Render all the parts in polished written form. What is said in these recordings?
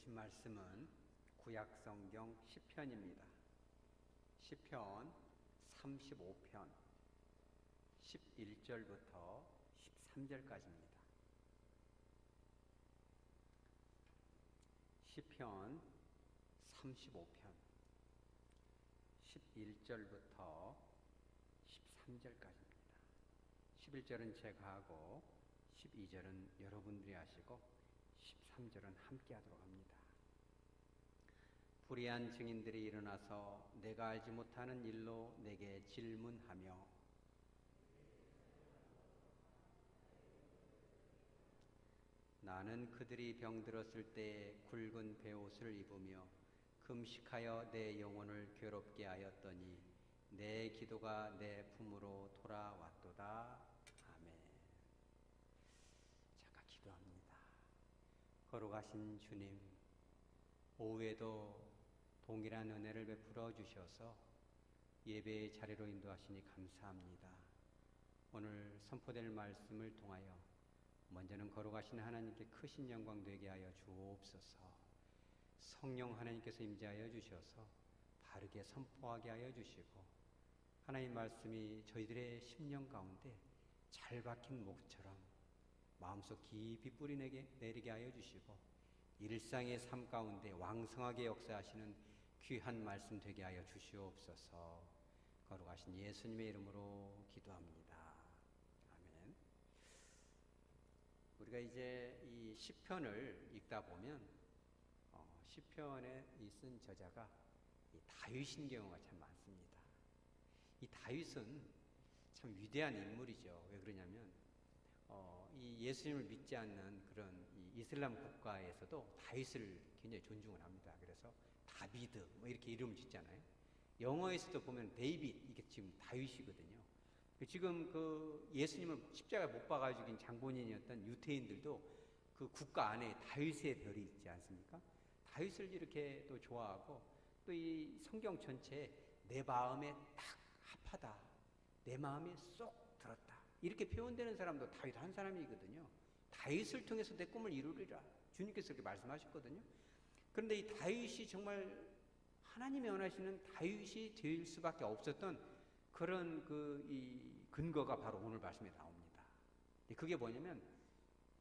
보신 말씀은 구약성경 시편입니다. 시편 35편 11절부터 13절까지입니다. 시편 35편 11절부터 13절까지입니다. 11절은 제가 하고 12절은 여러분들이 하시고 13절은 함께 하도록 합니다. 불의한 증인들이 일어나서 내가 알지 못하는 일로 내게 질문하며 나는 그들이 병들었을 때 굵은 베옷을 입으며 금식하여 내 영혼을 괴롭게 하였더니 내 기도가 내 품으로 돌아왔도다. 아멘. 잠깐 기도합니다. 거룩하신 주님, 오후에도 동일한 은혜를 베풀어 주셔서 예배의 자리로 인도하시니 감사합니다. 오늘 선포될 말씀을 통하여 먼저는 거룩하신 하나님께 크신 영광 되게 하여 주옵소서. 성령 하나님께서 임재하여 주셔서 바르게 선포하게 하여 주시고 하나님 말씀이 저희들의 심령 가운데 잘 박힌 목처럼 마음속 깊이 뿌리 내리게 하여 주시고 일상의 삶 가운데 왕성하게 역사하시는 귀한 말씀 되게 하여 주시옵소서. 거룩하신 예수님의 이름으로 기도합니다. 아멘. 우리가 이제 이 시편을 읽다 보면 시편에 쓴 저자가 이 다윗인 경우가 참 많습니다. 이 다윗은 참 위대한 인물이죠. 왜 그러냐면 이 예수님을 믿지 않는 그런 이 이슬람 국가에서도 다윗을 굉장히 존중을 합니다. 그래서 다비드 뭐 이렇게 이름을 짓잖아요. 영어에서도 보면 데이빗 이게 지금 다윗이거든요. 지금 그 예수님을 십자가에 못 박아 죽인 장본인이었던 유태인들도 그 국가 안에 다윗의 별이 있지 않습니까? 다윗을 이렇게 또 좋아하고 또 이 성경 전체에 내 마음에 딱 합하다, 내 마음에 쏙 들었다 이렇게 표현되는 사람도 다윗 한 사람이거든요. 다윗을 통해서 내 꿈을 이루리라 주님께서 그렇게 말씀하셨거든요. 그런데 이 다윗이 정말 하나님이 원하시는 다윗이 될 수밖에 없었던 그런 이 근거가 바로 오늘 말씀에 나옵니다. 그게 뭐냐면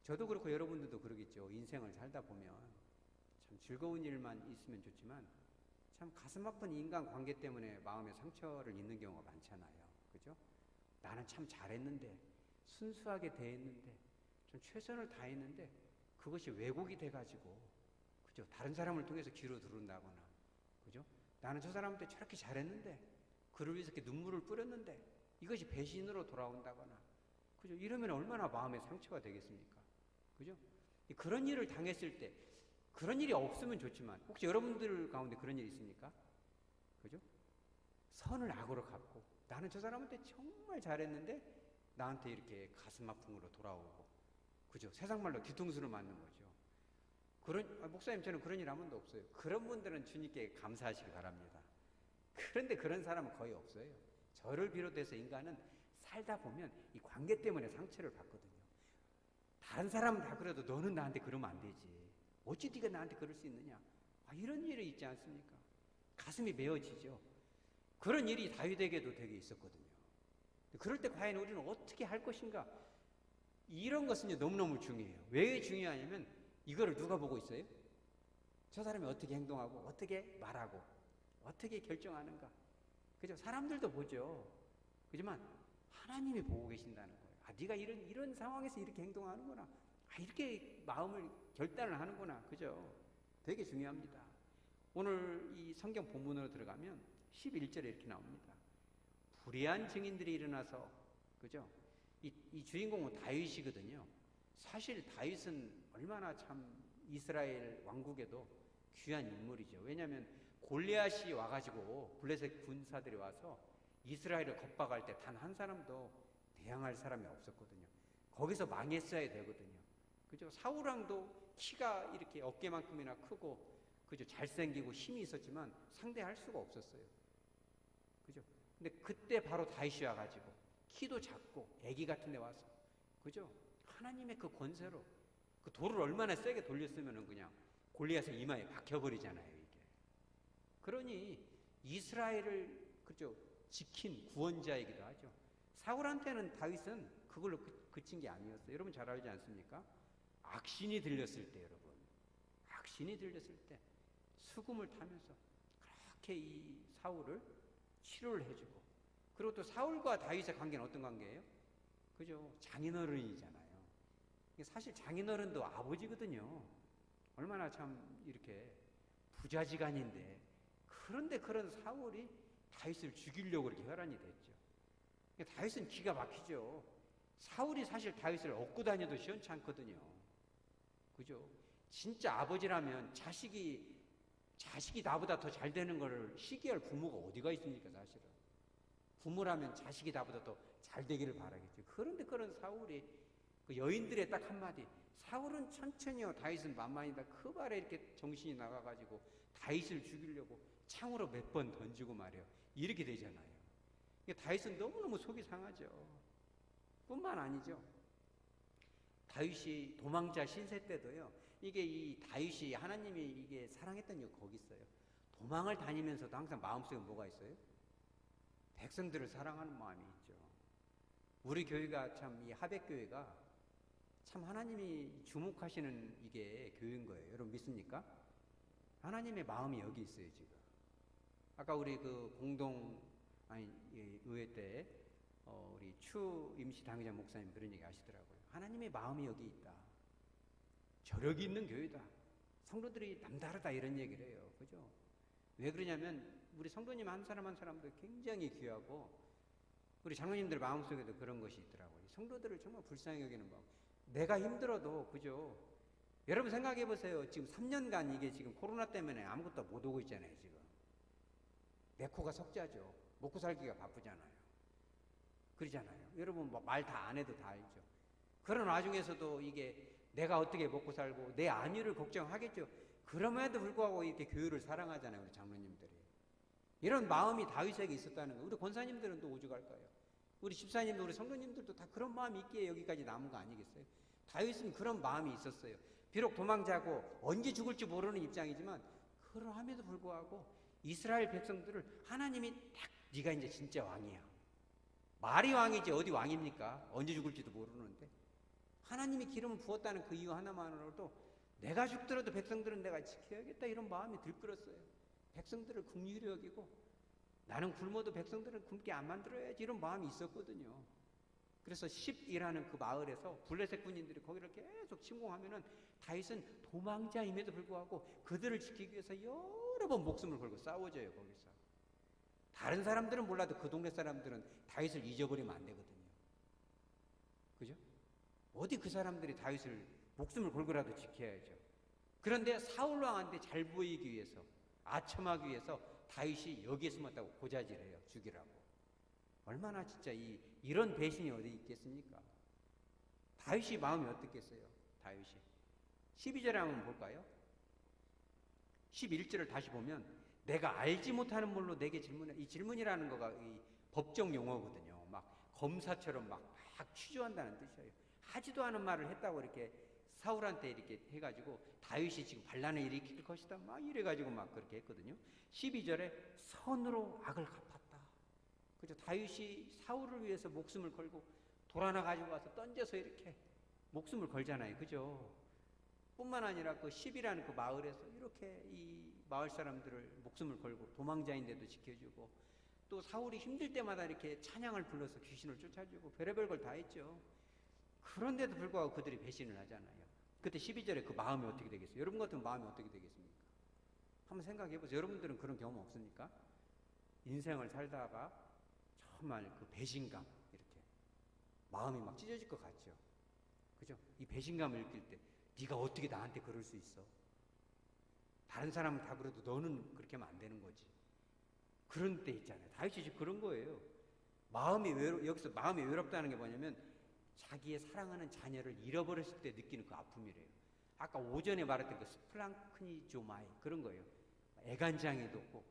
저도 그렇고 여러분들도 그러겠죠. 인생을 살다 보면 참 즐거운 일만 있으면 좋지만 참 가슴 아픈 인간관계 때문에 마음에 상처를 입는 경우가 많잖아요. 그죠? 나는 참 잘했는데 순수하게 대했는데 좀 최선을 다했는데 그것이 왜곡이 돼가지고 그죠? 다른 사람을 통해서 귀로 들은다거나 그죠? 나는 저 사람한테 저렇게 잘했는데 그를 위해서 이렇게 눈물을 뿌렸는데 이것이 배신으로 돌아온다거나 그죠? 이러면 얼마나 마음에 상처가 되겠습니까? 그죠? 그런 일을 당했을 때 그런 일이 없으면 좋지만 혹시 여러분들 가운데 그런 일이 있습니까? 그죠? 선을 악으로 갚고 나는 저 사람한테 정말 잘했는데 나한테 이렇게 가슴 아픔으로 돌아오고 그죠? 세상 말로 뒤통수를 맞는 거죠. 목사님 저는 그런 일 한 번도 없어요. 그런 분들은 주님께 감사하시기 바랍니다. 그런데 그런 사람은 거의 없어요. 저를 비롯해서 인간은 살다 보면 이 관계 때문에 상처를 받거든요. 다른 사람은 다 그래도 너는 나한테 그러면 안 되지. 어찌 네가 나한테 그럴 수 있느냐. 이런 일이 있지 않습니까? 가슴이 메어지죠. 그런 일이 다윗에게도 되게 있었거든요. 그럴 때 과연 우리는 어떻게 할 것인가? 이런 것은 너무너무 중요해요. 왜 중요하냐면 이거를 누가 보고 있어요? 저 사람이 어떻게 행동하고 어떻게 말하고 어떻게 결정하는가? 그죠? 사람들도 보죠. 그렇지만 하나님이 보고 계신다는 거예요. 네가 이런 상황에서 이렇게 행동하는구나. 이렇게 마음을 결단을 하는구나. 그죠? 되게 중요합니다. 오늘 이 성경 본문으로 들어가면 11절에 이렇게 나옵니다. 불의한 증인들이 일어나서 그죠? 이 주인공은 다윗이거든요. 사실 다윗은 얼마나 참 이스라엘 왕국에도 귀한 인물이죠. 왜냐하면 골리앗이 와가지고 블레셋 군사들이 와서 이스라엘을 겁박할 때 단 한 사람도 대항할 사람이 없었거든요. 거기서 망했어야 되거든요. 그죠? 사울왕도 키가 이렇게 어깨만큼이나 크고 그죠? 잘생기고 힘이 있었지만 상대할 수가 없었어요. 그죠? 근데 그때 바로 다윗이 와가지고 키도 작고 애기 같은 데 와서 그죠? 하나님의 그 권세로 그 돌을 얼마나 세게 돌렸으면은 그냥 골리앗의 이마에 박혀버리잖아요, 이게. 그러니 이스라엘을 그죠 지킨 구원자이기도 하죠. 사울한테는 다윗은 그걸로 그친 게 아니었어요. 여러분 잘 알지 않습니까? 악신이 들렸을 때, 여러분, 악신이 들렸을 때 수금을 타면서 그렇게 이 사울을 치료를 해주고, 그리고 또 사울과 다윗의 관계는 어떤 관계예요? 그죠? 장인어른이잖아요. 사실 장인어른도 아버지거든요. 얼마나 참 이렇게 부자지간인데, 그런데 그런 사울이 다윗을 죽이려고 이렇게 혈안이 됐죠. 다윗은 기가 막히죠. 사울이 사실 다윗을 얻고 다녀도 시원치 않거든요. 그죠? 진짜 아버지라면 자식이 나보다 더 잘 되는 걸 시기할 부모가 어디가 있습니까, 사실은. 부모라면 자식이 나보다 더 잘 되기를 바라겠죠. 그런데 그런 사울이 그 여인들의 딱 한마디, 사울은 천천히요, 다윗은 만만이다, 그 말에 이렇게 정신이 나가가지고 다윗을 죽이려고 창으로 몇 번 던지고 말이에요. 이렇게 되잖아요. 다윗은 너무너무 속이 상하죠. 뿐만 아니죠. 다윗이 도망자 신세 때도요, 이게 이 다윗이 하나님이 이게 사랑했던 이유가 거기 있어요. 도망을 다니면서도 항상 마음속에 뭐가 있어요? 백성들을 사랑하는 마음이 있죠. 우리 교회가 참, 이 하백교회가 참 하나님이 주목하시는 이게 교회인 거예요. 여러분 믿습니까? 하나님의 마음이 여기 있어요, 지금. 아까 우리 그 의회 때 우리 추 임시 당회자 목사님 그런 얘기 하시더라고요. 하나님의 마음이 여기 있다. 저력이 있는 교회다. 성도들이 남다르다, 이런 얘기를 해요. 그죠? 왜 그러냐면 우리 성도님 한 사람 한 사람도 굉장히 귀하고, 우리 장로님들 마음속에도 그런 것이 있더라고요. 성도들을 정말 불쌍히 여기는 마음. 내가 힘들어도, 그죠? 여러분 생각해 보세요. 지금 3년간 이게 지금 코로나 때문에 아무것도 못 오고 있잖아요, 지금. 내 코가 석자죠. 먹고 살기가 바쁘잖아요. 그러잖아요. 여러분 뭐 말 다 안 해도 다 알죠. 그런 와중에서도 이게 내가 어떻게 먹고 살고 내 안위를 걱정하겠죠. 그럼에도 불구하고 이렇게 교회를 사랑하잖아요, 우리 장로님들이. 이런 마음이 다윗에게 있었다는 거예요. 우리 권사님들은 또 오죽할 거예요. 우리 집사님들, 우리 성도님들도 다 그런 마음이 있기에 여기까지 남은 거 아니겠어요? 다윗은 그런 마음이 있었어요. 비록 도망자고 언제 죽을지 모르는 입장이지만, 그러함에도 불구하고 이스라엘 백성들을 하나님이 딱, 네가 이제 진짜 왕이야. 말이 왕이지 어디 왕입니까? 언제 죽을지도 모르는데. 하나님이 기름을 부었다는 그 이유 하나만으로도 내가 죽더라도 백성들은 내가 지켜야겠다, 이런 마음이 들끓었어요. 백성들을 긍휼히 여기고, 나는 굶어도 백성들은 굶게 안 만들어야지, 이런 마음이 있었거든요. 그래서 10이라는 그 마을에서 블레셋 군인들이 거기를 계속 침공하면은 다윗은 도망자임에도 불구하고 그들을 지키기 위해서 여러 번 목숨을 걸고 싸워줘요, 거기서. 다른 사람들은 몰라도 그 동네 사람들은 다윗을 잊어버리면 안 되거든요. 그죠? 어디 그 사람들이 다윗을 목숨을 걸고라도 지켜야죠. 그런데 사울 왕한테 잘 보이기 위해서, 아첨하기 위해서 다윗이 여기에 숨었다고 고자질해요, 죽이라고. 얼마나 진짜 이런 배신이 어디 있겠습니까? 다윗이 마음이 어떻겠어요? 다윗이 12절에 한번 볼까요? 11절을 다시 보면, 내가 알지 못하는 물로 내게 질문해. 이 질문이라는 거가 이 법정 용어거든요. 막 검사처럼 막 취조한다는 뜻이에요. 하지도 않은 말을 했다고 이렇게 사울한테 이렇게 해가지고 다윗이 지금 반란을 일으킬 것이다, 막 이래가지고 막 그렇게 했거든요. 12절에 선으로 악을 갚았다. 그죠? 다윗이 사울을 위해서 목숨을 걸고 돌아나 가지고 와서 던져서 이렇게 목숨을 걸잖아요. 그죠? 뿐만 아니라 그 10이라는 그 마을에서 이렇게 이 마을 사람들을 목숨을 걸고 도망자인데도 지켜주고, 또 사울이 힘들 때마다 이렇게 찬양을 불러서 귀신을 쫓아주고 별의별 걸 다 했죠. 그런데도 불구하고 그들이 배신을 하잖아요. 그때 12절에 그 마음이 어떻게 되겠어요? 여러분 같은 마음이 어떻게 되겠습니까? 한번 생각해 보세요. 여러분들은 그런 경험 없습니까? 인생을 살다가 정말 그 배신감, 이렇게 마음이 막 찢어질 것 같죠. 그죠? 이 배신감을 느낄 때, 네가 어떻게 나한테 그럴 수 있어? 다른 사람은 다 그래도 너는 그렇게 하면 안 되는 거지. 그런 때 있잖아요. 다윗이 지금 그런 거예요. 여기서 마음이 외롭다는 게 뭐냐면, 자기의 사랑하는 자녀를 잃어버렸을 때 느끼는 그 아픔이래요. 아까 오전에 말했던 그 스플랑크니조마이, 그런 거예요. 애간장이 돋고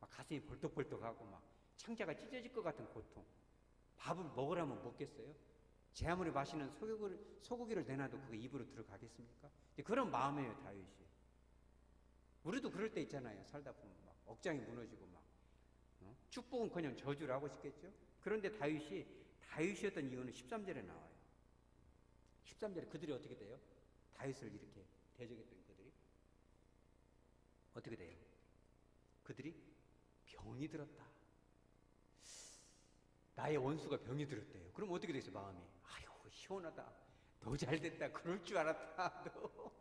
막 가슴이 벌떡벌떡하고 막 창자가 찢어질 것 같은 고통. 밥을 먹으라면 먹겠어요? 제 아무리 맛있는 소고기를 내놔도 그게 입으로 들어가겠습니까? 그런 마음이에요, 다윗이. 우리도 그럴 때 있잖아요. 살다 보면 막 억장이 무너지고 막 축복은 그냥 저주라고 싶겠죠. 그런데 다윗이었던 이유는 13절에 나와요. 13절에 그들이 어떻게 돼요? 다윗을 이렇게 대적했던 그들이 어떻게 돼요? 그들이 병이 들었다. 나의 원수가 병이 들었대요. 그럼 어떻게 됐어요? 마음이 아유 시원하다. 너 잘됐다. 그럴 줄 알았다. 너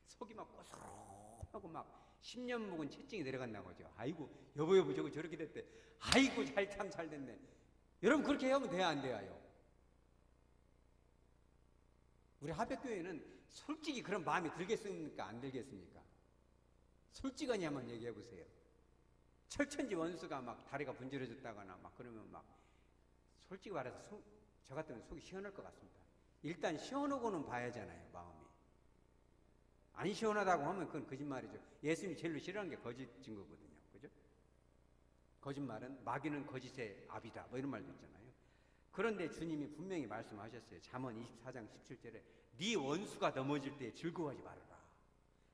속이 막 꼬스름하고 막 10년 묵은 채증이 내려간다고 하죠. 아이고 여보 저거 저렇게 됐대. 아이고 참 잘 됐네. 여러분 그렇게 하면 돼야 안 돼요? 우리 하백교회는 솔직히 그런 마음이 들겠습니까? 안 들겠습니까? 솔직하니 한번 얘기해 보세요. 철천지 원수가 막 다리가 분질러졌다거나 막 그러면 막 솔직히 말해서 저 같으면 속이 시원할 것 같습니다. 일단 시원하고는 봐야잖아요. 마음이 안 시원하다고 하면 그건 거짓말이죠. 예수님이 제일 싫어하는 게 거짓 증거거든요. 그죠? 거짓말은 마귀는 거짓의 압이다 뭐 이런 말도 있잖아요. 그런데 주님이 분명히 말씀하셨어요. 잠언 24장 17절에 네 원수가 넘어질 때 즐거워하지 말아라.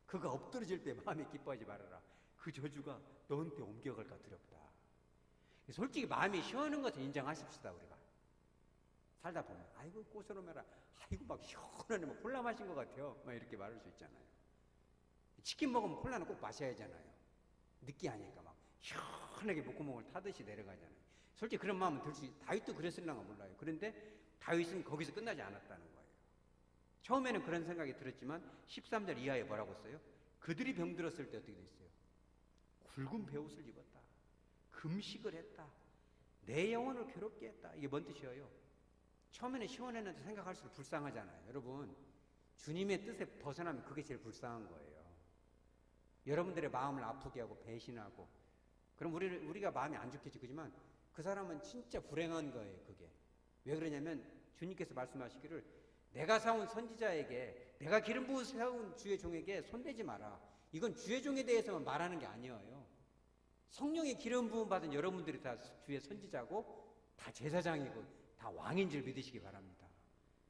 그가 엎드러질 때 마음에 기뻐하지 말아라. 그 저주가 너한테 옮겨갈까 두렵다. 솔직히 마음이 시원한 것을 인정하십시다. 우리가 살다 보면 아이고 꼬스름해라. 아이고 막 시원하네. 뭐 콜라 마신 것 같아요. 막 이렇게 말할 수 있잖아요. 치킨 먹으면 콜라는 꼭 마셔야 하잖아요. 느끼하니까 막 시원하게 목구멍을 타듯이 내려가잖아요. 솔직히 그런 마음은 들 수 있어요. 다윗도 그랬을랑가 몰라요. 그런데 다윗은 거기서 끝나지 않았다는 거예요. 처음에는 그런 생각이 들었지만 13절 이하에 뭐라고 써요? 그들이 병들었을 때 어떻게 됐어요? 굵은 베옷을 입었다. 금식을 했다. 내 영혼을 괴롭게 했다. 이게 뭔 뜻이에요? 처음에는 시원했는데 생각할수록 불쌍하잖아요. 여러분 주님의 뜻에 벗어나면 그게 제일 불쌍한 거예요. 여러분들의 마음을 아프게 하고 배신하고 그럼 우리가 마음이 안 좋겠지. 그지만 그 사람은 진짜 불행한 거예요. 그게 왜 그러냐면 주님께서 말씀하시기를 내가 사온 선지자에게 내가 기름 부어 세운 주의 종에게 손대지 마라. 이건 주의 종에 대해서만 말하는 게 아니에요. 성령의 기름 부음 받은 여러분들이 다 주의 선지자고 다 제사장이고 다 왕인 줄 믿으시기 바랍니다.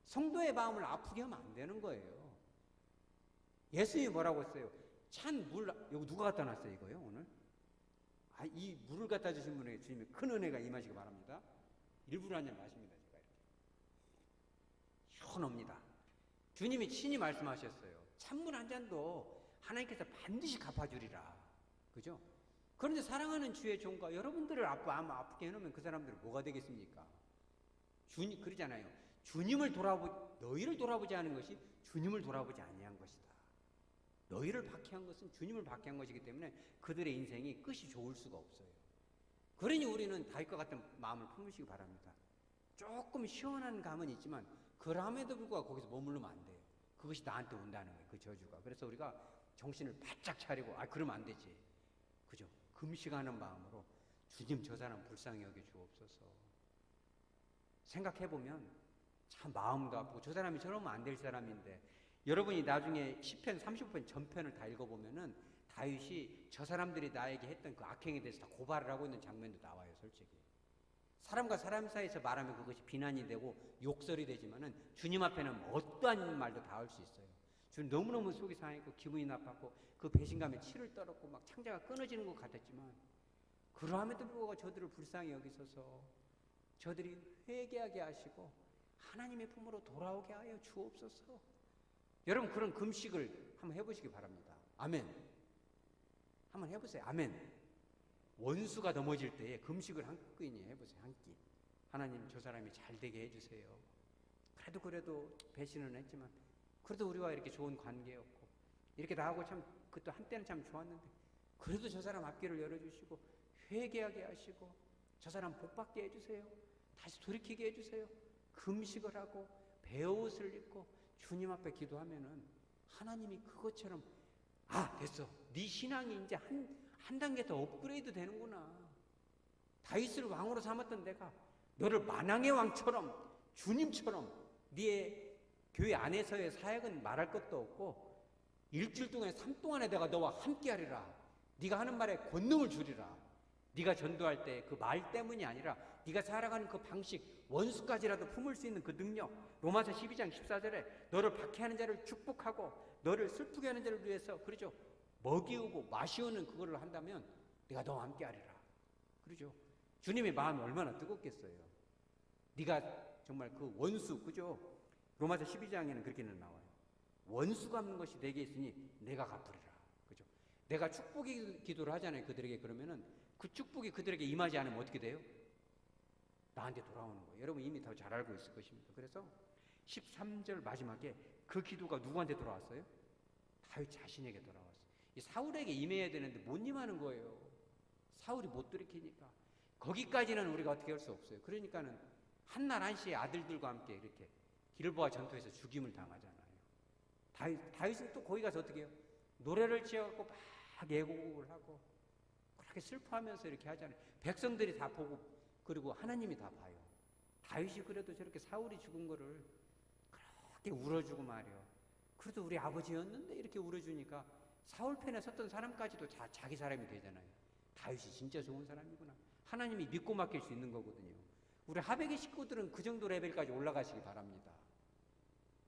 성도의 마음을 아프게 하면 안 되는 거예요. 예수님이 뭐라고 했어요? 찬 물, 여기 누가 갖다 놨어요 이거요 오늘? 이 물을 갖다 주신 분에게 주님의 큰 은혜가 임하시기 바랍니다. 일부러 한 잔 마십니다. 제가 이렇게 시원합니다. 주님이 친히 말씀하셨어요. 찬물 한 잔도 하나님께서 반드시 갚아주리라. 그죠? 그런데 사랑하는 주의 종과 여러분들을 아프게 해놓으면 그 사람들은 뭐가 되겠습니까? 그러잖아요. 너희를 돌아보지 않은 것이 주님을 돌아보지 아니한 것이다. 너희를 박해한 것은 주님을 박해한 것이기 때문에 그들의 인생이 끝이 좋을 수가 없어요. 그러니 우리는 다윗과 같은 마음을 품으시기 바랍니다. 조금 시원한 감은 있지만 그럼에도 불구하고 거기서 머무르면 안 돼요. 그것이 나한테 온다는 거예요. 그 저주가. 그래서 우리가 정신을 바짝 차리고 그러면 안 되지. 그죠? 금식하는 마음으로 주님 저 사람 불쌍히 여겨 주옵소서. 생각해보면 참 마음도 아프고 저 사람이 저러면 안 될 사람인데 여러분이 나중에 시편 35편 전편을 다 읽어보면은 다윗이 저 사람들이 나에게 했던 그 악행에 대해서 다 고발을 하고 있는 장면도 나와요. 솔직히 사람과 사람 사이에서 말하면 그것이 비난이 되고 욕설이 되지만은 주님 앞에는 어떠한 말도 다 할 수 있어요. 주님 너무너무 속이 상했고 기분이 나빴고 그 배신감에 치를 떨었고 막 창자가 끊어지는 것 같았지만 그러함에도 불구하고 저들을 불쌍히 여기소서 저들이 회개하게 하시고 하나님의 품으로 돌아오게 하여 주옵소서. 여러분 그런 금식을 한번 해보시기 바랍니다. 아멘. 한번 해보세요. 아멘. 원수가 넘어질 때에 금식을 한 끼니 해보세요. 한 끼. 하나님 저 사람이 잘 되게 해주세요. 그래도 배신은 했지만 그래도 우리와 이렇게 좋은 관계였고 이렇게 나하고 참 그것도 한때는 참 좋았는데 그래도 저 사람 앞길을 열어주시고 회개하게 하시고 저 사람 복받게 해주세요. 다시 돌이키게 해주세요. 금식을 하고 베옷을 입고 주님 앞에 기도하면은 하나님이 그것처럼 됐어. 네 신앙이 이제 한 단계 더 업그레이드 되는구나. 다윗을 왕으로 삼았던 내가 너를 만왕의 왕처럼 주님처럼 네 교회 안에서의 사역은 말할 것도 없고 일주일 동안에 삶 동안에 내가 너와 함께 하리라. 네가 하는 말에 권능을 주리라. 네가 전도할 때 그 말 때문이 아니라 네가 살아가는 그 방식 원수까지라도 품을 수 있는 그 능력 로마서 12장 14절에 너를 박해하는 자를 축복하고 너를 슬프게 하는 자를 위해서 그러죠. 먹이우고 마시우는 그거를 한다면 내가 너와 함께 하리라. 그러죠. 주님의 마음이 얼마나 뜨겁겠어요. 네가 정말 그 원수, 그죠? 로마서 12장에는 그렇게는 나와요. 원수 갚는 것이 내게 있으니 내가 갚으리라. 그죠? 내가 축복의 기도를 하잖아요. 그들에게. 그러면은 그 축복이 그들에게 임하지 않으면 어떻게 돼요? 나한테 돌아오는 거예요. 여러분 이미 더 잘 알고 있을 것입니다. 그래서 13절 마지막에 그 기도가 누구한테 돌아왔어요? 다윗 자신에게 돌아왔어요. 이 사울에게 임해야 되는데 못 임하는 거예요. 사울이 못 들이키니까. 거기까지는 우리가 어떻게 할 수 없어요. 그러니까는 한날 한시에 아들들과 함께 이렇게 길보아 전투에서 죽임을 당하잖아요. 다윗은 또 거기 가서 어떻게 해요? 노래를 지어갖고 막 애곡을 하고 그렇게 슬퍼하면서 이렇게 하잖아요. 백성들이 다 보고 그리고 하나님이 다 봐요. 다윗이 그래도 저렇게 사울이 죽은 거를 그렇게 울어주고 말이요. 그래도 우리 아버지였는데 이렇게 울어주니까 사울 편에 섰던 사람까지도 자기 사람이 되잖아요. 다윗이 진짜 좋은 사람이구나. 하나님이 믿고 맡길 수 있는 거거든요. 우리 하백의 식구들은 그 정도 레벨까지 올라가시기 바랍니다.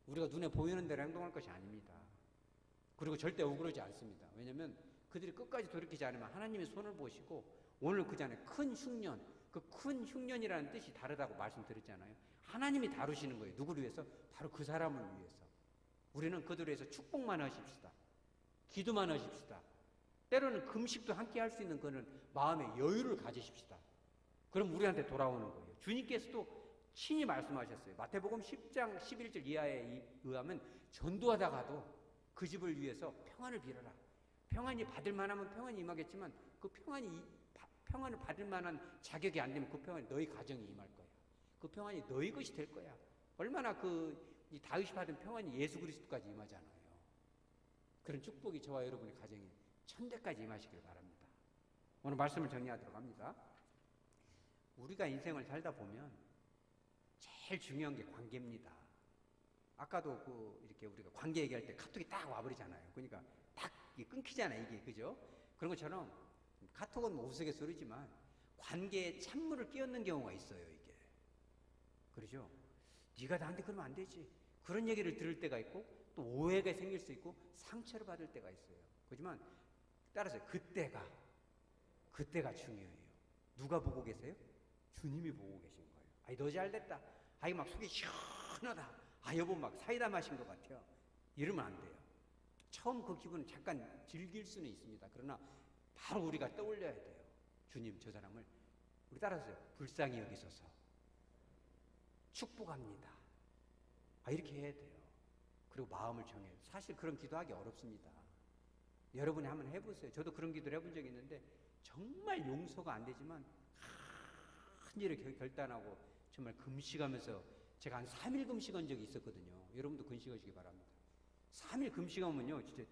우리가 눈에 보이는 대로 행동할 것이 아닙니다. 그리고 절대 억울하지 않습니다. 왜냐하면 그들이 끝까지 돌이키지 않으면 하나님의 손을 보시고 오늘 그 전에 큰 흉년, 그 큰 흉년이라는 뜻이 다르다고 말씀드렸잖아요. 하나님이 다루시는 거예요. 누구를 위해서? 바로 그 사람을 위해서. 우리는 그들을 위해서 축복만 하십시다. 기도만 하십시다. 때로는 금식도 함께 할 수 있는 그런 마음의 여유를 가지십시다. 그럼 우리한테 돌아오는 거예요. 주님께서도 친히 말씀하셨어요. 마태복음 10장 11절 이하에 의하면 전도하다가도 그 집을 위해서 평안을 빌어라. 평안이 받을 만하면 평안이 임하겠지만 그 평안을 받을 만한 자격이 안 되면 그 평안이 너희 가정에 임할 거야. 그 평안이 너희 것이 될 거야. 얼마나 이 다윗이 받은 평안이 예수 그리스도까지 임하잖아요. 그런 축복이 저와 여러분의 가정에 천대까지 임하시길 바랍니다. 오늘 말씀을 정리하도록 합니다. 우리가 인생을 살다 보면 제일 중요한 게 관계입니다. 아까도 이렇게 우리가 관계 얘기할 때 카톡이 딱 와버리잖아요. 그러니까 딱 끊기잖아요, 이게. 그죠? 그런 것처럼 카톡은 뭐 우스갯소리지만 관계에 찬물을 끼얹는 경우가 있어요, 이게. 그러죠? 네가 나한테 그러면 안 되지. 그런 얘기를 들을 때가 있고 또 오해가 생길 수 있고 상처를 받을 때가 있어요. 그렇지만 따라서 그때가 중요해요. 누가 보고 계세요? 주님이 보고 계신 거예요. 아이 너 잘됐다. 아이 막 속이 시원하다. 아 여보 막 사이다 마신 것 같아요. 이러면 안 돼요. 처음 그 기분은 잠깐 즐길 수는 있습니다. 그러나 바로 우리가 떠올려야 돼요. 주님 저 사람을 우리 따라서요. 불쌍히 여기소서. 축복합니다. 이렇게 해야 돼요. 그리고 마음을 정해요. 사실 그런 기도하기 어렵습니다. 여러분이 한번 해보세요. 저도 그런 기도를 해본 적이 있는데 정말 용서가 안 되지만 큰 일을 결단하고 정말 금식하면서 제가 한 3일 금식한 적이 있었거든요. 여러분도 금식하시기 바랍니다. 3일 금식하면요 진짜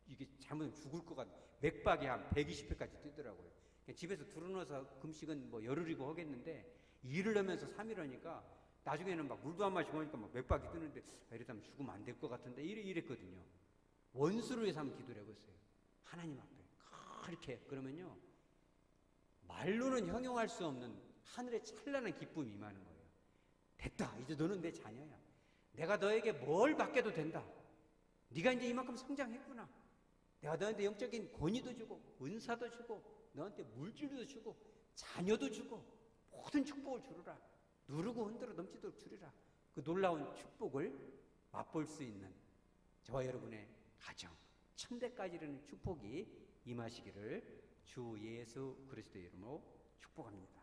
이게 잘못하면 죽을 것 같아요. 맥박이 한 120회까지 뛰더라고요. 집에서 들어놓아서 금식은 뭐 열흘이고 하겠는데 일을 하면서 3일 하니까 나중에는 막 물도 안 마시고 하니까 막 맥박이 뜨는데 이러다면 죽으면 안 될 것 같은데 이랬거든요. 원수를 위해서 한번 기도를 해보세요. 하나님 앞에 그렇게 그러면요 말로는 형용할 수 없는 하늘의 찬란한 기쁨이 임하는 거예요. 됐다. 이제 너는 내 자녀야. 내가 너에게 뭘 받게도 된다. 네가 이제 이만큼 성장했구나. 내가 너한테 영적인 권위도 주고 은사도 주고 너한테 물질도 주고 자녀도 주고 모든 축복을 주리라. 누르고 흔들어 넘치도록 주리라. 그 놀라운 축복을 맛볼 수 있는 저와 여러분의 가정 천대까지 이르는 축복이 임하시기를 주 예수 그리스도의 이름으로 축복합니다.